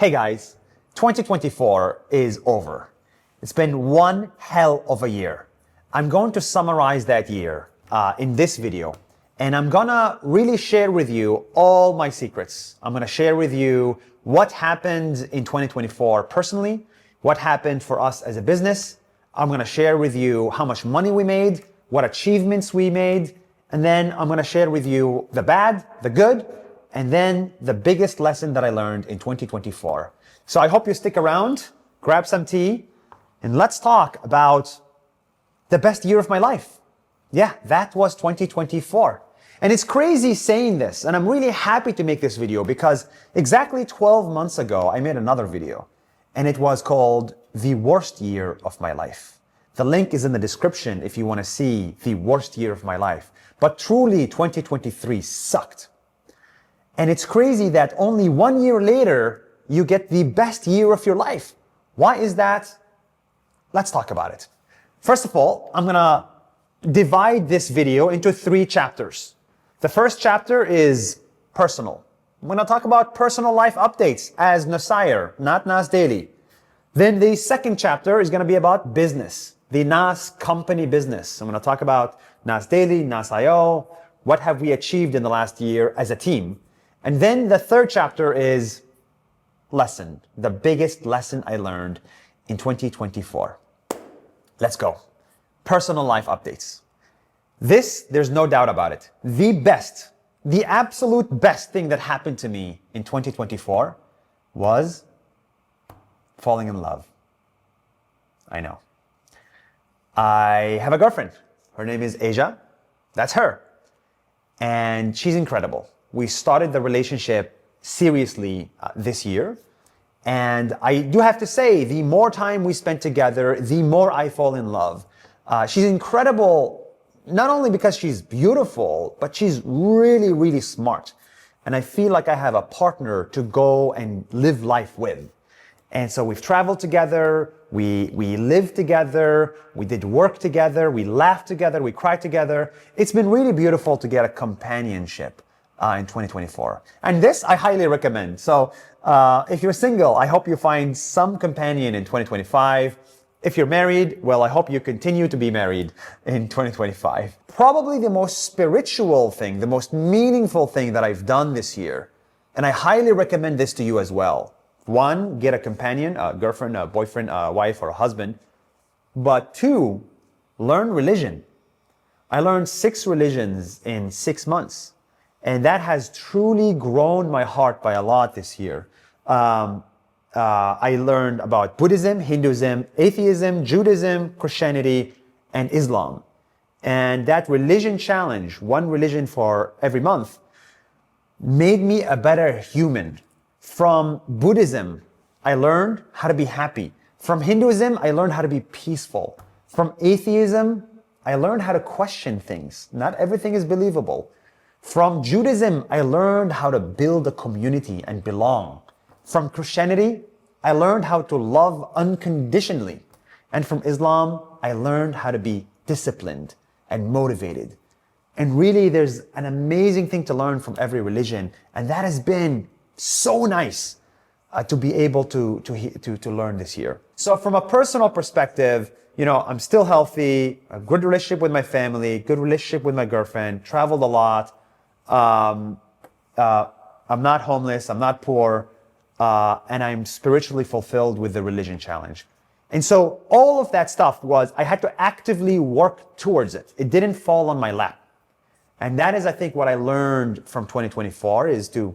Hey guys, 2024 is over. It's been one hell of a year. I'm going to summarize that year in this video, and I'm gonna really share with you all my secrets. I'm gonna share with you what happened in 2024 personally, what happened for us as a business. I'm gonna share with you how much money we made, what achievements we made, and then I'm gonna share with you the bad, the good, and then the biggest lesson that I learned in 2024. So I hope you stick around, grab some tea, and let's talk about the best year of my life. Yeah, that was 2024. And it's crazy saying this, and I'm really happy to make this video because exactly 12 months ago, I made another video, and it was called The Worst Year of My Life. The link is in the description if you want to see the worst year of my life. But truly, 2023 sucked. And it's crazy that only 1 year later, you get the best year of your life. Why is that? Let's talk about it. First of all, I'm gonna divide this video into 3 chapters. The first chapter is personal. I'm gonna talk about personal life updates as Nasir, not Nas Daily. Then the second chapter is gonna be about business, the Nas company business. I'm gonna talk about Nas Daily, Nas.io, what have we achieved in the last year as a team. And then the third chapter is lesson, the biggest lesson I learned in 2024. Let's go. Personal life updates. This, there's no doubt about it. The best, the absolute best thing that happened to me in 2024 was falling in love. I know. I have a girlfriend. Her name is Asia. That's her. And she's incredible. We started the relationship seriously this year. And I do have to say, the more time we spent together, the more I fall in love. She's incredible, not only because she's beautiful, but she's really, really smart. And I feel like I have a partner to go and live life with. And so we've traveled together, we lived together, we did work together, we laughed together, we cried together. It's been really beautiful to get a companionship in 2024. And this I highly recommend. So if you're single, I hope you find some companion in 2025. If you're married, well, I hope you continue to be married in 2025. Probably the most spiritual thing, the most meaningful thing that I've done this year, and I highly recommend this to you as well. 1, get a companion, a girlfriend, a boyfriend, a wife, or a husband. But 2, learn religion. I learned 6 religions in 6 months. And that has truly grown my heart by a lot this year. I learned about Buddhism, Hinduism, atheism, Judaism, Christianity, and Islam. And that religion challenge, 1 religion for every month, made me a better human. From Buddhism, I learned how to be happy. From Hinduism, I learned how to be peaceful. From atheism, I learned how to question things. Not everything is believable. From Judaism, I learned how to build a community and belong. From Christianity, I learned how to love unconditionally. And from Islam, I learned how to be disciplined and motivated. And really, there's an amazing thing to learn from every religion. And that has been so nice to be able to learn this year. So from a personal perspective, you know, I'm still healthy, a good relationship with my family, good relationship with my girlfriend, traveled a lot. I'm not homeless, I'm not poor, and I'm spiritually fulfilled with the religion challenge. And so all of that stuff I had to actively work towards it. It didn't fall on my lap. And that is, I think, what I learned from 2024 is to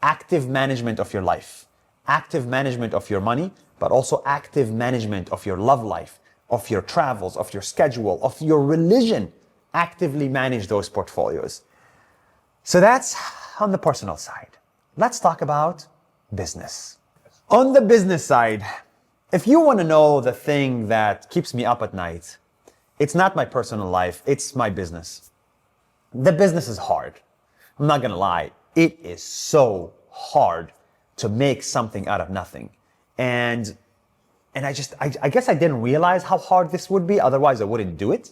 active management of your life, active management of your money, but also active management of your love life, of your travels, of your schedule, of your religion. Actively manage those portfolios. So that's on the personal side. Let's talk about business. On the business side, if you want to know the thing that keeps me up at night, it's not my personal life, it's my business. The business is hard. I'm not going to lie. It is so hard to make something out of nothing. And I guess I didn't realize how hard this would be. Otherwise, I wouldn't do it.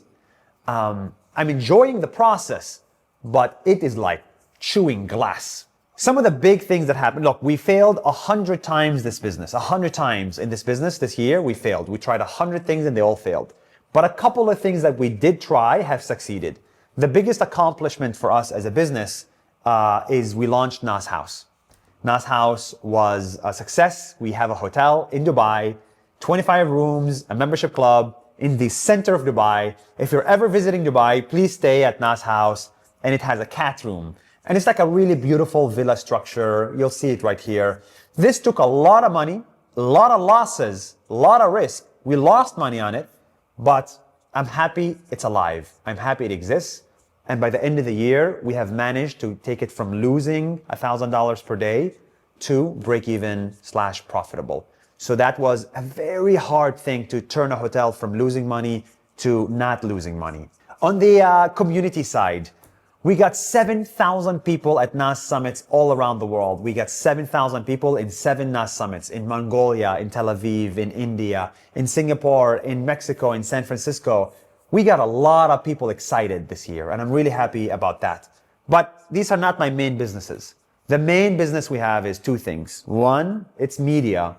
I'm enjoying the process, but it is like chewing glass. Some of the big things that happened, look, we failed 100 times this business, 100 times in this business this year, we failed. We tried 100 things and they all failed. But a couple of things that we did try have succeeded. The biggest accomplishment for us as a business is we launched Nas House. Nas House was a success. We have a hotel in Dubai, 25 rooms, a membership club in the center of Dubai. If you're ever visiting Dubai, please stay at Nas House, and it has a cat room. And it's like a really beautiful villa structure. You'll see it right here. This took a lot of money, a lot of losses, a lot of risk. We lost money on it, but I'm happy it's alive. I'm happy it exists. And by the end of the year, we have managed to take it from losing $1,000 per day to break even / profitable. So that was a very hard thing, to turn a hotel from losing money to not losing money. On the community side, we got 7,000 people at NAS summits all around the world. We got 7,000 people in 7 NAS summits in Mongolia, in Tel Aviv, in India, in Singapore, in Mexico, in San Francisco. We got a lot of people excited this year, and I'm really happy about that. But these are not my main businesses. The main business we have is 2 things. 1, it's media,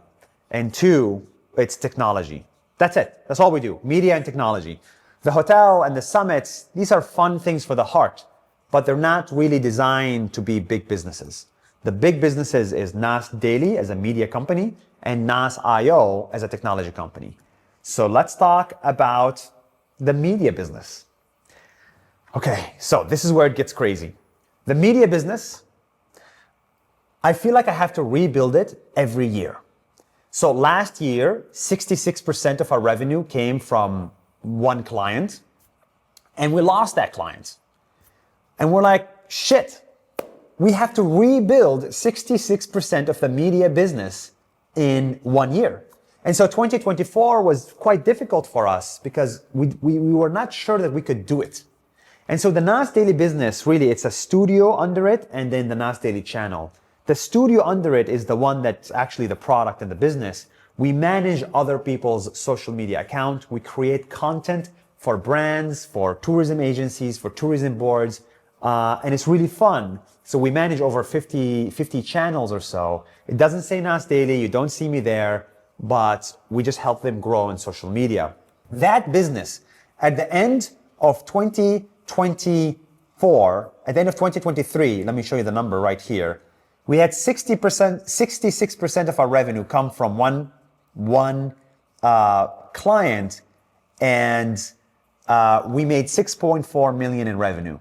and 2, it's technology. That's it. That's all we do, media and technology. The hotel and the summits, these are fun things for the heart, but they're not really designed to be big businesses. The big businesses is NAS Daily as a media company and NAS.io as a technology company. So let's talk about the media business. Okay, so this is where it gets crazy. The media business, I feel like I have to rebuild it every year. So last year, 66% of our revenue came from one client, and we lost that client. And we're like, shit, we have to rebuild 66% of the media business in 1 year. And so 2024 was quite difficult for us because we were not sure that we could do it. And so the NAS Daily business, really, it's a studio under it and then the NAS Daily channel. The studio under it is the one that's actually the product and the business. We manage other people's social media account. We create content for brands, for tourism agencies, for tourism boards. And it's really fun. So we manage over 50 channels or so. It doesn't say NAS Daily. You don't see me there, but we just help them grow in social media. That business, at the end of 2024, at the end of 2023, let me show you the number right here. We had 66% of our revenue come from one client, and we made 6.4 million in revenue.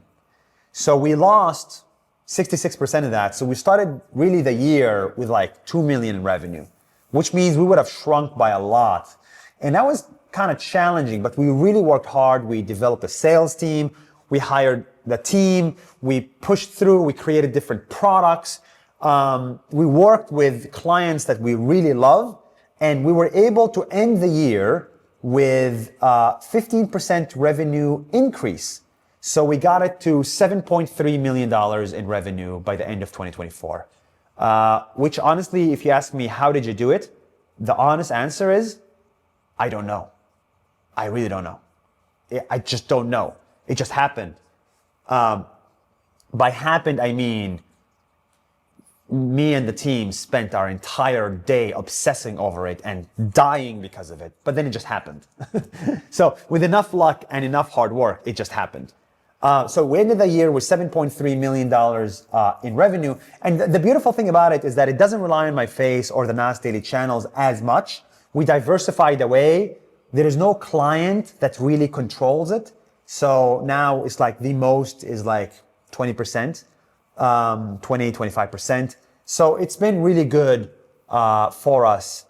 So we lost 66% of that. So we started really the year with like 2 million in revenue, which means we would have shrunk by a lot. And that was kind of challenging, but we really worked hard. We developed a sales team. We hired the team. We pushed through. We created different products. We worked with clients that we really love, and we were able to end the year with 15% revenue increase. So we got it to $7.3 million in revenue by the end of 2024, which honestly, if you ask me, how did you do it? The honest answer is, I don't know. I really don't know. I just don't know. It just happened. By happened, I mean, me and the team spent our entire day obsessing over it and dying because of it, but then it just happened. So with enough luck and enough hard work, it just happened. So we ended the year with $7.3 million in revenue. And the beautiful thing about it is that it doesn't rely on my face or the NAS Daily channels as much. We diversified away. There is no client that really controls it. So now it's like the most is like 20%, 25%. So it's been really good for us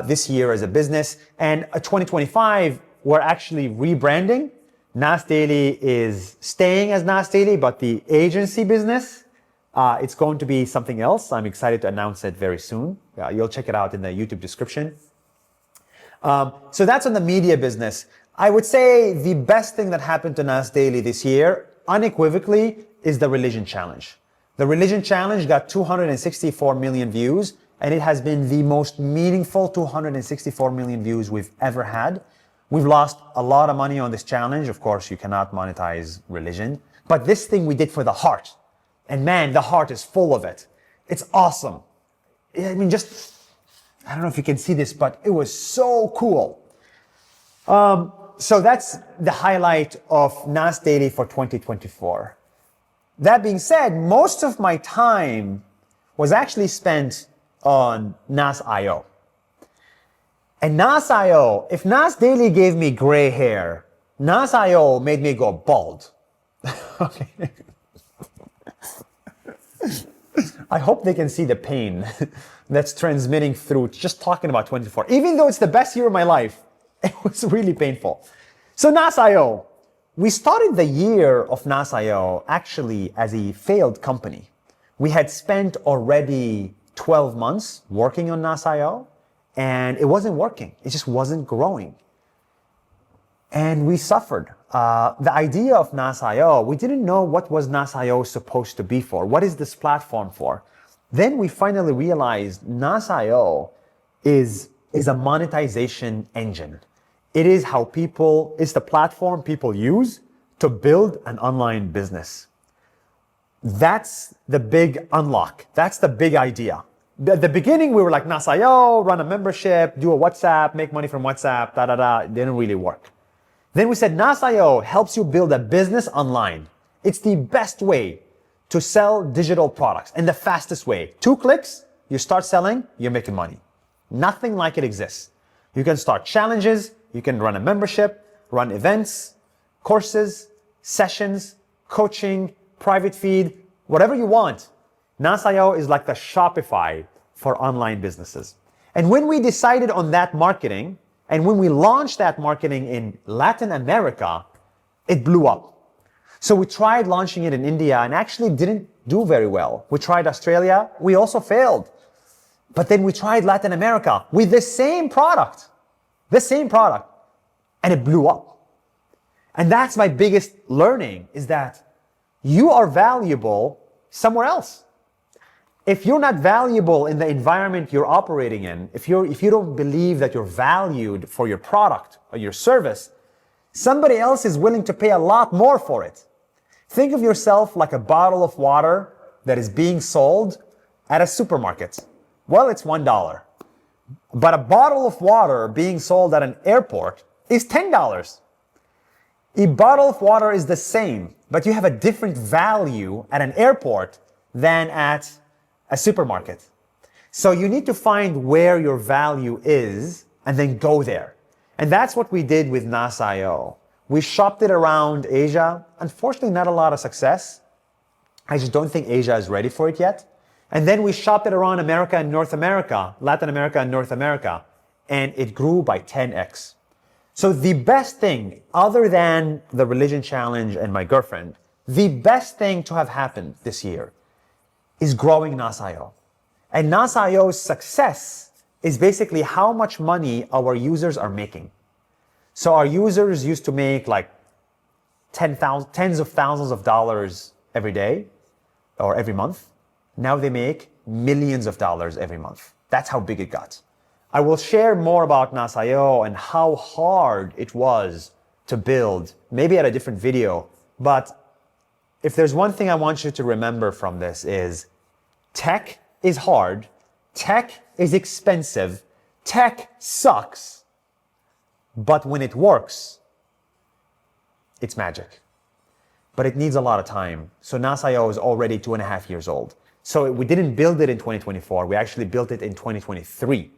this year as a business. And 2025, we're actually rebranding. NAS Daily is staying as NAS Daily, but the agency business, it's going to be something else. I'm excited to announce it very soon. You'll check it out in the YouTube description. So that's on the media business. I would say the best thing that happened to NAS Daily this year, unequivocally, is the Religion Challenge. The Religion Challenge got 264 million views, and it has been the most meaningful 264 million views we've ever had. We've lost a lot of money on this challenge. Of course, you cannot monetize religion, but this thing we did for the heart. And man, the heart is full of it. It's awesome. I mean, I don't know if you can see this, but it was so cool. So that's the highlight of NAS Daily for 2024. That being said, most of my time was actually spent on NAS.io. And NAS.io, if NAS Daily gave me gray hair, NAS.io made me go bald. Okay. I hope they can see the pain that's transmitting through just talking about 24. Even though it's the best year of my life, it was really painful. So NAS.io, we started the year of NAS.io actually as a failed company. We had spent already 12 months working on NAS.io, and it wasn't working. It just wasn't growing. And we suffered. The idea of NAS.io, we didn't know what was NAS.io supposed to be for. What is this platform for? Then we finally realized NAS.io is a monetization engine. It is it's the platform people use to build an online business. That's the big unlock. That's the big idea. At the beginning, we were like, NAS.io, run a membership, do a WhatsApp, make money from WhatsApp, It didn't really work. Then we said NAS.io helps you build a business online. It's the best way to sell digital products and the fastest way. 2 clicks, you start selling, you're making money. Nothing like it exists. You can start challenges, you can run a membership, run events, courses, sessions, coaching, private feed, whatever you want. NAS.io is like the Shopify for online businesses. And when we decided on that marketing, and when we launched that marketing in Latin America, it blew up. So we tried launching it in India and actually didn't do very well. We tried Australia, we also failed. But then we tried Latin America with the same product, and it blew up. And that's my biggest learning, is that you are valuable somewhere else. If you're not valuable in the environment you're operating in, if you don't believe that you're valued for your product or your service, somebody else is willing to pay a lot more for it. Think of yourself like a bottle of water that is being sold at a supermarket. Well, it's $1. But a bottle of water being sold at an airport is $10. A bottle of water is the same, but you have a different value at an airport than at a supermarket. So you need to find where your value is and then go there. And that's what we did with NAS.io. We shopped it around Asia. Unfortunately, not a lot of success. I just don't think Asia is ready for it yet. And then we shopped it around America and North America, Latin America and North America, and it grew by 10x. So the best thing, other than the religion challenge and my girlfriend, the best thing to have happened this year is growing NAS.io. And NAS.io's success is basically how much money our users are making. So our users used to make like tens of thousands of dollars every day or every month. Now they make millions of dollars every month. That's how big it got. I will share more about NAS.io and how hard it was to build, maybe at a different video. But if there's one thing I want you to remember from this is tech is hard, tech is expensive, tech sucks, but when it works, it's magic. But it needs a lot of time. So NAS.io is already 2.5 years old. So we didn't build it in 2024. We actually built it in 2023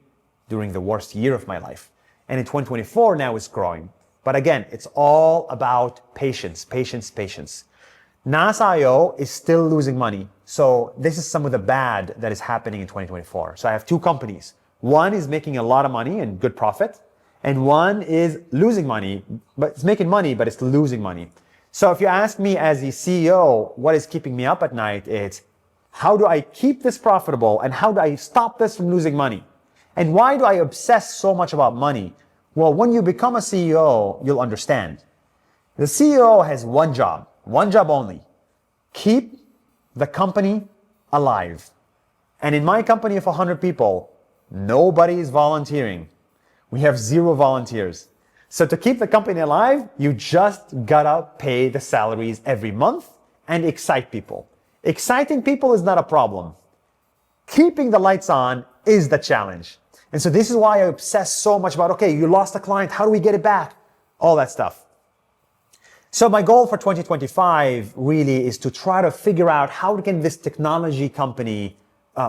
during the worst year of my life. And in 2024, now it's growing. But again, it's all about patience, patience, patience. NAS.io is still losing money. So this is some of the bad that is happening in 2024. So I have 2 companies. One is making a lot of money and good profit. And one is losing money, but it's making money, but it's losing money. So if you ask me as the CEO, what is keeping me up at night, it's how do I keep this profitable and how do I stop this from losing money? And why do I obsess so much about money? Well, when you become a CEO, you'll understand. The CEO has one job only. Keep the company alive. And in my company of 100 people, nobody is volunteering. We have 0 volunteers. So to keep the company alive, you just gotta pay the salaries every month and excite people. Exciting people is not a problem. Keeping the lights on is the challenge. And so this is why I obsess so much about, okay, you lost a client, how do we get it back? All that stuff. So my goal for 2025 really is to try to figure out how can this technology company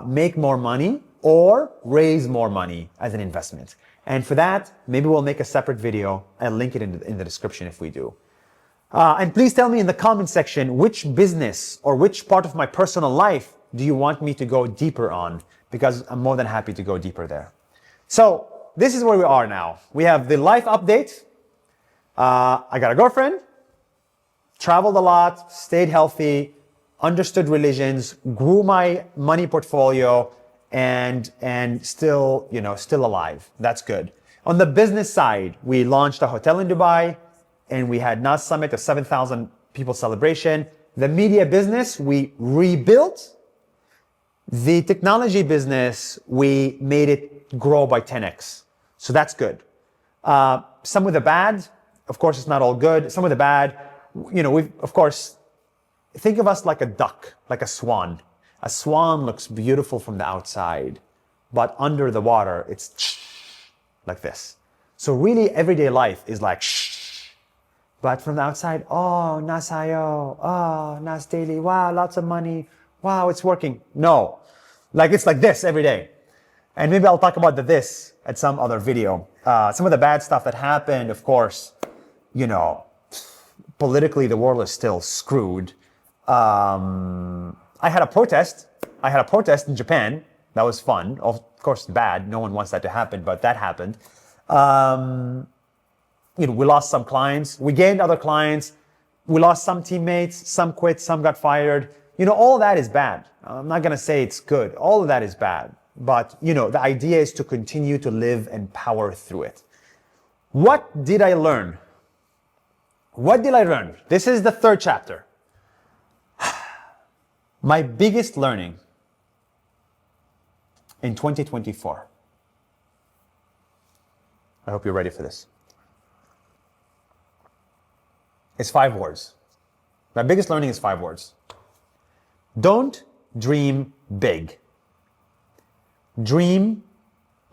make more money or raise more money as an investment. And for that, maybe we'll make a separate video. I'll link it in the description if we do. And please tell me in the comment section which business or which part of my personal life do you want me to go deeper on, because I'm more than happy to go deeper there. So this is where we are now. We have the life update. I got a girlfriend, traveled a lot, stayed healthy, understood religions, grew my money portfolio, and still, still alive. That's good. On the business side, we launched a hotel in Dubai, and we had NAS Summit, a 7,000 people celebration. The media business, we rebuilt. The technology business, we made it grow by 10x. So that's good. Some of the bad, of course, it's not all good. Some of the bad, we've, of course, think of us like a duck, like a swan. A swan looks beautiful from the outside, but under the water, it's like this. So really, everyday life is like shh. But from the outside, oh, Nasayo, oh, Nas Daily, wow, lots of money. Wow, it's working. No, it's like this every day. And maybe I'll talk about this at some other video. Some of the bad stuff that happened, of course, politically, the world is still screwed. I had a protest in Japan. That was fun. Of course, bad. No one wants that to happen, but that happened. We lost some clients. We gained other clients. We lost some teammates. Some quit. Some got fired. All that is bad. I'm not going to say it's good. All of that is bad. But, the idea is to continue to live and power through it. What did I learn? What did I learn? This is the third chapter. My biggest learning in 2024. I hope you're ready for this. It's 5 words. My biggest learning is 5 words. Don't dream big. Dream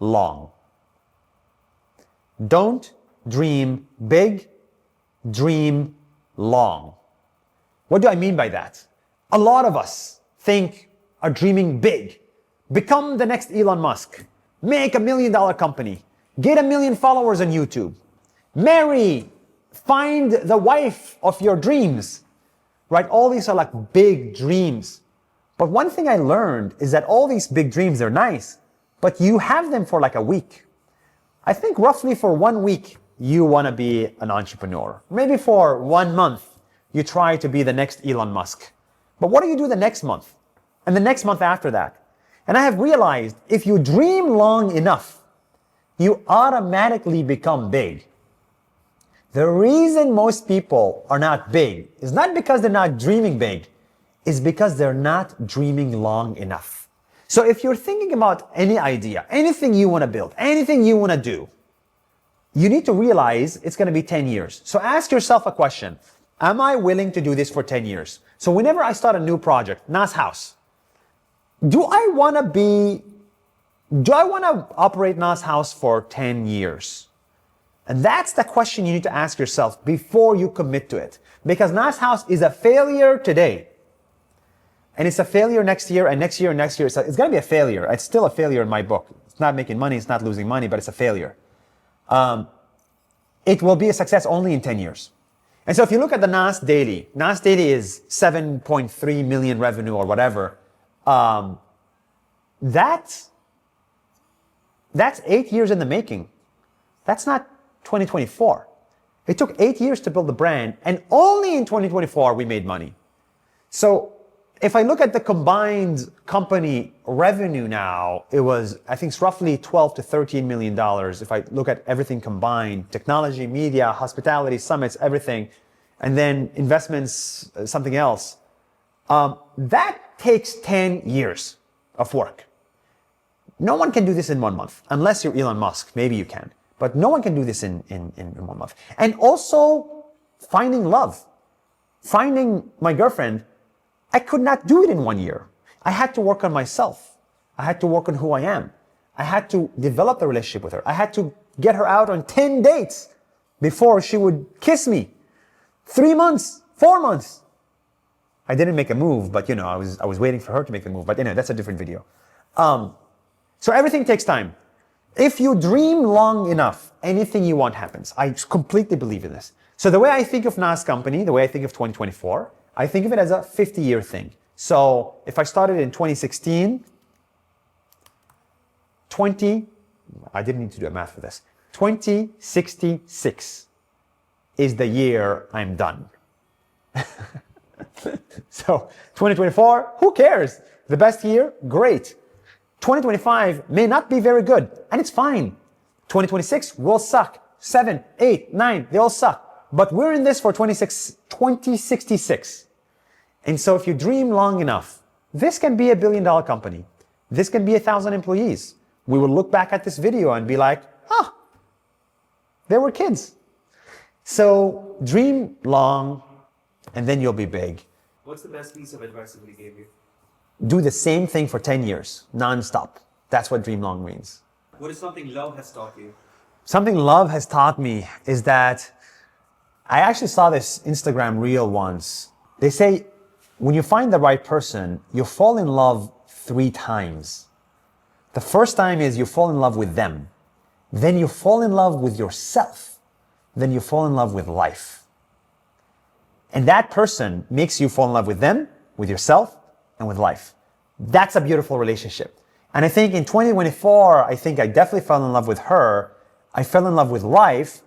long. Don't dream big. Dream long. What do I mean by that? A lot of us are dreaming big. Become the next Elon Musk. Make $1 million company. Get 1 million followers on YouTube. Marry. Find the wife of your dreams. Right? All these are like big dreams. But one thing I learned is that all these big dreams are nice, but you have them for like a week. I think roughly for 1 week, you want to be an entrepreneur. Maybe for 1 month, you try to be the next Elon Musk. But what do you do the next month? And the next month after that? And I have realized if you dream long enough, you automatically become big. The reason most people are not big is not because they're not dreaming big, it's because they're not dreaming long enough. So if you're thinking about any idea, anything you want to build, anything you want to do, you need to realize it's going to be 10 years. So ask yourself a question. Am I willing to do this for 10 years? So whenever I start a new project, NAS House, do I want to operate NAS House for 10 years? And that's the question you need to ask yourself before you commit to it. Because NAS House is a failure today. And it's a failure next year and next year and next year. It's going to be a failure. It's still a failure in my book. It's not making money. It's not losing money, but it's a failure. It will be a success only in 10 years. And so if you look at the NAS Daily is 7.3 million revenue or whatever. That's 8 years in the making. That's not 2024. It took 8 years to build the brand, and only in 2024 we made money. So if I look at the combined company revenue now, I think it's roughly 12 to 13 million dollars. If I look at everything combined, technology, media, hospitality, summits, everything, and then investments, something else, that takes 10 years of work. No one can do this in 1 month, unless you're Elon Musk. Maybe you can, but no one can do this in 1 month. And also finding love, finding my girlfriend. I could not do it in 1 year. I had to work on myself. I had to work on who I am. I had to develop a relationship with her. I had to get her out on 10 dates before she would kiss me. 3 months, 4 months. I didn't make a move, but you know, I was waiting for her to make the move. But anyway, that's a different video. So everything takes time. If you dream long enough, anything you want happens. I completely believe in this. So the way I think of NAS company, the way I think of 2024, I think of it as a 50-year thing. So if I started in 2016, I didn't need to do a math for this. 2066 is the year I'm done. So 2024, who cares? The best year? Great. 2025 may not be very good, and it's fine. 2026 will suck. 7, 8, 9, they all suck. But we're in this for 2066. And so if you dream long enough, this can be $1 billion company. This can be 1,000 employees. We will look back at this video and be like, they were kids. So dream long, and then you'll be big. What's the best piece of advice that he gave you? Do the same thing for 10 years, non-stop. That's what dream long means. What is something love has taught you? Something love has taught me is that I actually saw this Instagram reel once. They say, when you find the right person, you fall in love 3 times. The first time is you fall in love with them. Then you fall in love with yourself. Then you fall in love with life. And that person makes you fall in love with them, with yourself, and with life. That's a beautiful relationship. And I think in 2024, I think I definitely fell in love with her. I fell in love with life.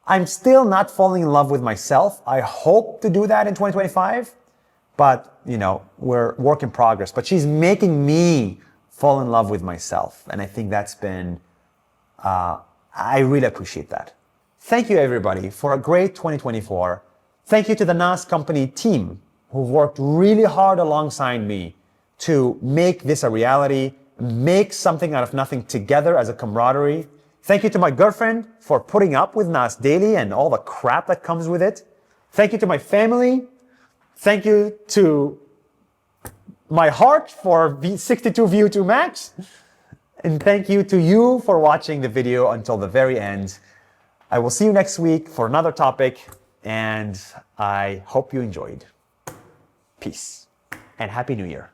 I'm still not falling in love with myself. I hope to do that in 2025. But, you know, we're work in progress. But she's making me fall in love with myself. And I think that's been, I really appreciate that. Thank you, everybody, for a great 2024. Thank you to the NAS company team who've worked really hard alongside me to make this a reality, make something out of nothing together as a camaraderie. Thank you to my girlfriend for putting up with NAS Daily and all the crap that comes with it. Thank you to my family. Thank you to my heart for 62 View2 Max. And thank you to you for watching the video until the very end. I will see you next week for another topic, and I hope you enjoyed. Peace and Happy New Year.